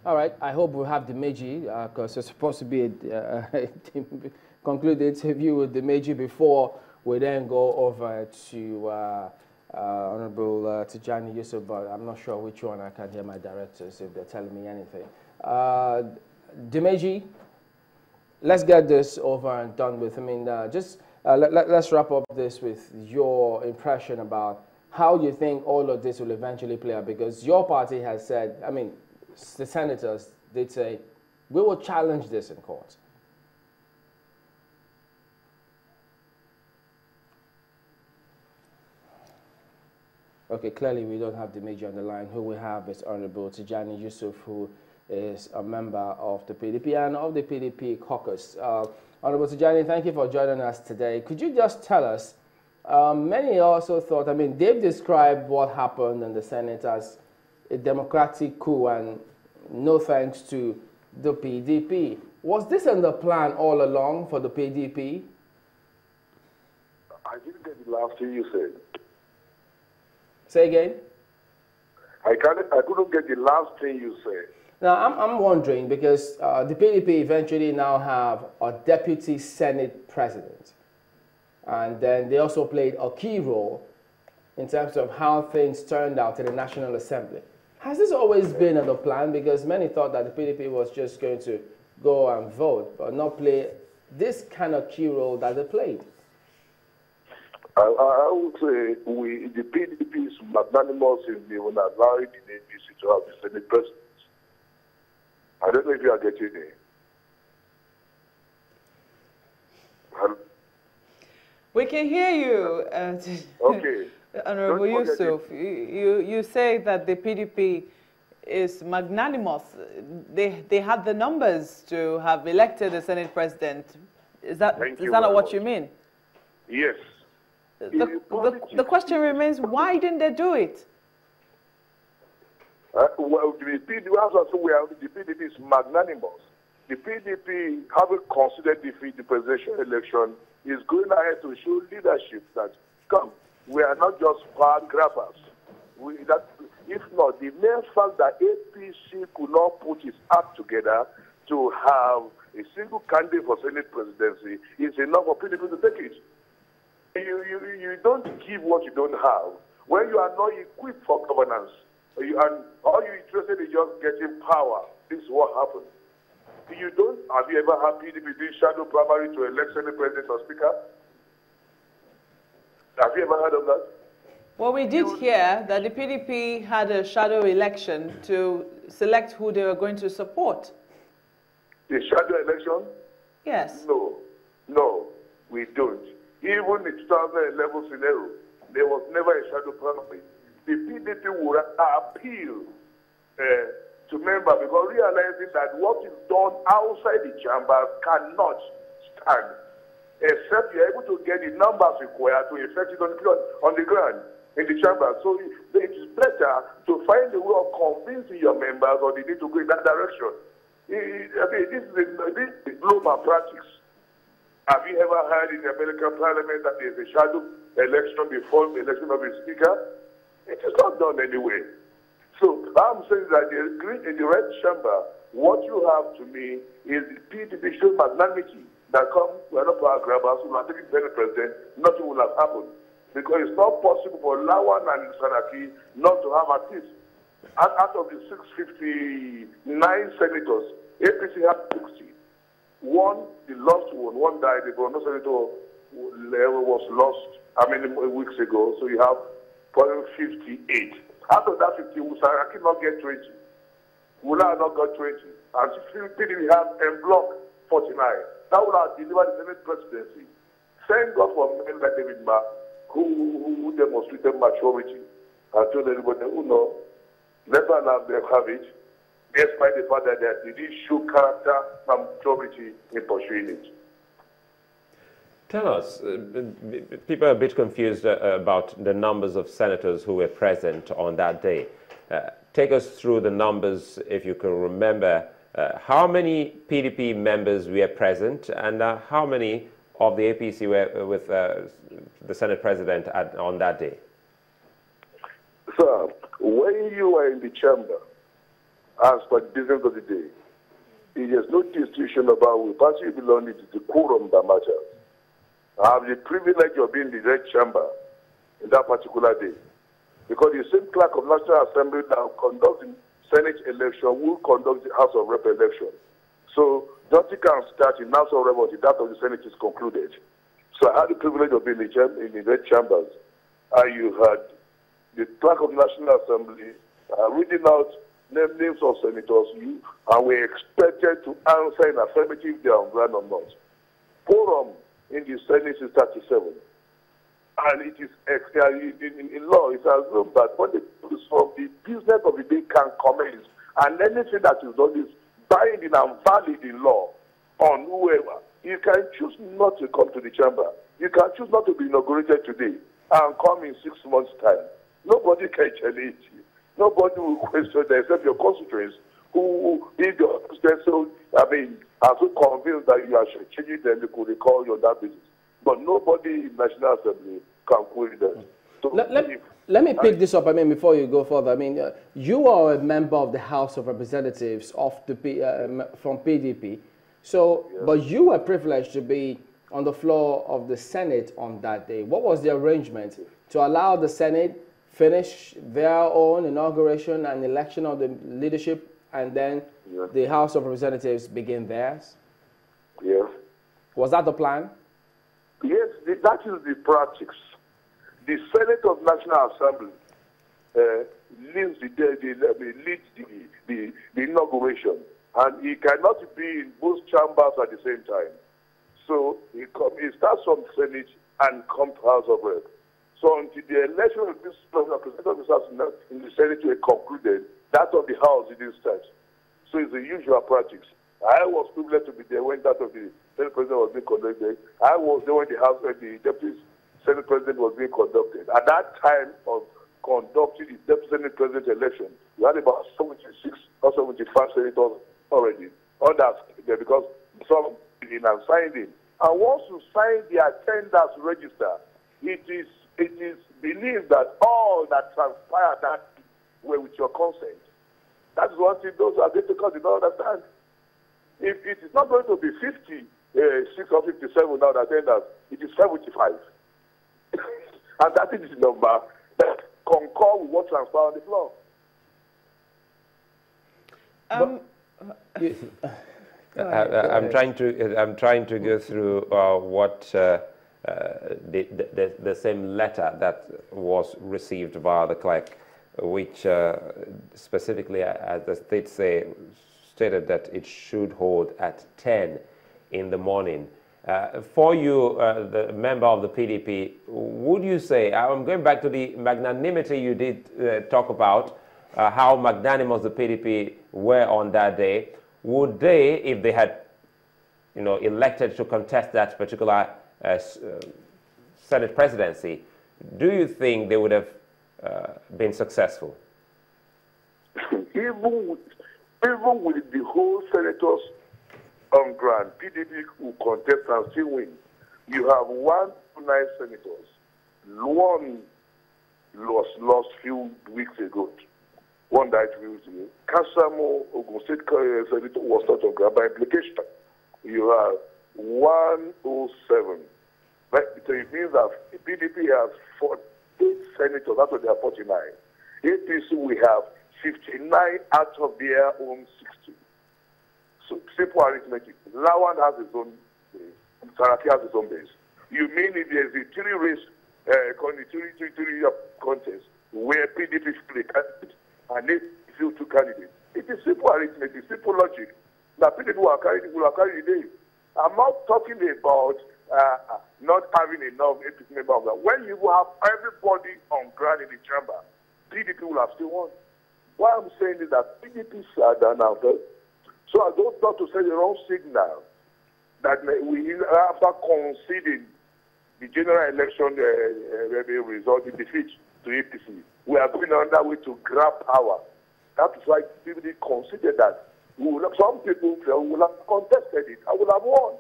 All right. I hope we'll have Dimeji, because it's supposed to be conclude the interview with Dimeji before we then go over to Honorable Tijani Yusuf, but I'm not sure which one. I can't hear my directors if they're telling me anything. Dimeji, let's get this over and done with. I mean, let's wrap up this with your impression about how you think all of this will eventually play out, because your party has said, I mean, the senators did say, we will challenge this in court. Okay, clearly we don't have Dimeji on the line. Who we have is Honorable Tijani Yusuf, who is a member of the PDP and of the PDP caucus. Honorable Tijani, thank you for joining us today. Could you just tell us, many also thought, I mean, they've described what happened in the Senate as a democratic coup and no thanks to the PDP. Was this in the plan all along for the PDP? I didn't get the last thing you said. Say again? I couldn't get the last thing you said. Now, I'm wondering, because the PDP eventually now have a deputy Senate president. And then they also played a key role in terms of how things turned out in the National Assembly. Has this always been in the plan? Because many thought that the PDP was just going to go and vote, but not play this kind of key role that they played. I would say the PDP is magnanimous in even allowing the APC to have the Senate president. I don't know if you are getting it. We can hear you. Okay. Honorable Yusuf, you say that the PDP is magnanimous. They had the numbers to have elected a Senate president. Is that not what you mean? Yes. The question remains, why didn't they do it? Well, the PDP is magnanimous. The PDP, having considered defeat the presidential election, is going ahead to show leadership that, come, we are not just power grabbers. If not, the mere fact that APC could not put its act together to have a single candidate for Senate presidency is enough for PDP to take it. You don't give what you don't have. When you are not equipped for governance, and all you're interested in just getting power, this is what happens. Have you ever had PDP doing shadow primary to elect Senate president or speaker? Have you ever heard of that? Well, we did hear that the PDP had a shadow election to select who they were going to support. The shadow election? Yes. No, we don't. Even in 2011 scenario, there was never a shadow primary. The PDP would appeal to members because realizing that what is done outside the chamber cannot stand, except you're able to get the numbers required to effect it on the ground, in the chamber. So it is better to find a way of convincing your members or they need to go in that direction. This is global practice. Have you ever heard in the American Parliament that there is a shadow election before the election of a speaker? It is not done anyway. So I'm saying that in the red chamber, what you have to me is the PDP show magnanimity that we are not power grabbers, we are taking Senate president, nothing will have happened. Because it's not possible for Lawan and Saraki not to have at least, out of the 659 senators, APC had 60. One, the lost one died, the governor senator was lost, weeks ago, so you have probably 58. Out of that 50, will Saraki not get 20? Will I not get 20? And PDP have en bloc 49. That would have delivered the Senate presidency. Thank God for men like David Ma, who demonstrated maturity and told everybody, let them have it, despite the fact that they didn't show character and maturity in pursuing it. Tell us, people are a bit confused about the numbers of senators who were present on that day. Take us through the numbers, if you can remember. How many PDP members were present and how many of the APC were with the Senate President on that day? Sir, when you are in the chamber, as per the business of the day. There's no distinction about which party you belong to, it is the quorum that matters. I have the privilege of being in the red chamber in that particular day. Because the same clerk of National Assembly that conducts the Senate election will conduct the House of Rep election. So, nothing can start in House of Rep until that of the Senate is concluded. So I had the privilege of being in the red chambers. And you had the clerk of National Assembly reading out names of senators, and we expected to answer in affirmative if they are on ground or not. Quorum in the Senate is 37. And it is, in law, it's assumed that when the business of the day can commence, and anything that is done is binding and valid in law on whoever. You can choose not to come to the chamber. You can choose not to be inaugurated today and come in 6 months' time. Nobody can challenge you. Nobody will question that except your constituents who, if your so are so convinced that you are changing them, they could recall you on that basis. But nobody in National Assembly can query them. So let me pick this up, before you go further. You are a member of the House of Representatives of the from PDP. So, yeah. But you were privileged to be on the floor of the Senate on that day. What was the arrangement to allow the Senate finish their own inauguration and election of the leadership, and then the House of Representatives begin theirs? Yes. Was that the plan? Yes, that is the practice. The Senate of National Assembly leads the inauguration, and it cannot be in both chambers at the same time. So it starts from Senate and comes to House of Rep. So until the election of this representative in the Senate were concluded, that of the House didn't start. So it's the usual practice. I was privileged to be there when that of the Senate President was being conducted. I was there when the Deputy Senate President was being conducted. At that time of conducting the Deputy Senate President election, we had about 76 or 75 senators already. Others, because some in and signed in. And once you sign the attendance register, it is believed that all that transpired that were with your consent. That is one thing those who are going to cause did not understand. If it is not going to be 56 or 57 now that attendance, it is 75. And that is the number that concur with what transpired on the floor. I'm trying to go through what the same letter that was received via the clerk, which specifically, as the state stated that it should hold at 10 in the morning. For you, the member of the PDP, would you say, I'm going back to the magnanimity you did talk about, how magnanimous the PDP were on that day. Would they, if they had, elected to contest that particular Senate presidency, do you think they would have been successful? Even with the whole senators on ground, PDP will contest and still win. You have 109 senators. One was lost few weeks ago. One died few weeks ago. Kasamo, Ogun State Senator, was not on ground by implication. You have 107. Right? So it means that PDP has 48 senators out of their 49. APC, we have 59 out of their own 60. So simple arithmetic. Lawan has his own base. Saraki has his own base. You mean if there's a three-race contest where PDP still a candidate and they feel two candidates? It is simple arithmetic, simple logic. Now PDP will carry the day. I'm not talking about not having enough APC members. When you will have everybody on ground in the chamber, PDP will have still won. What I'm saying is that PDP sat down after. So I don't want to send the wrong signal that we, after conceding the general election result in defeat to APC, we are going on that way to grab power. That is why people consider that some people will have contested it. I will have won.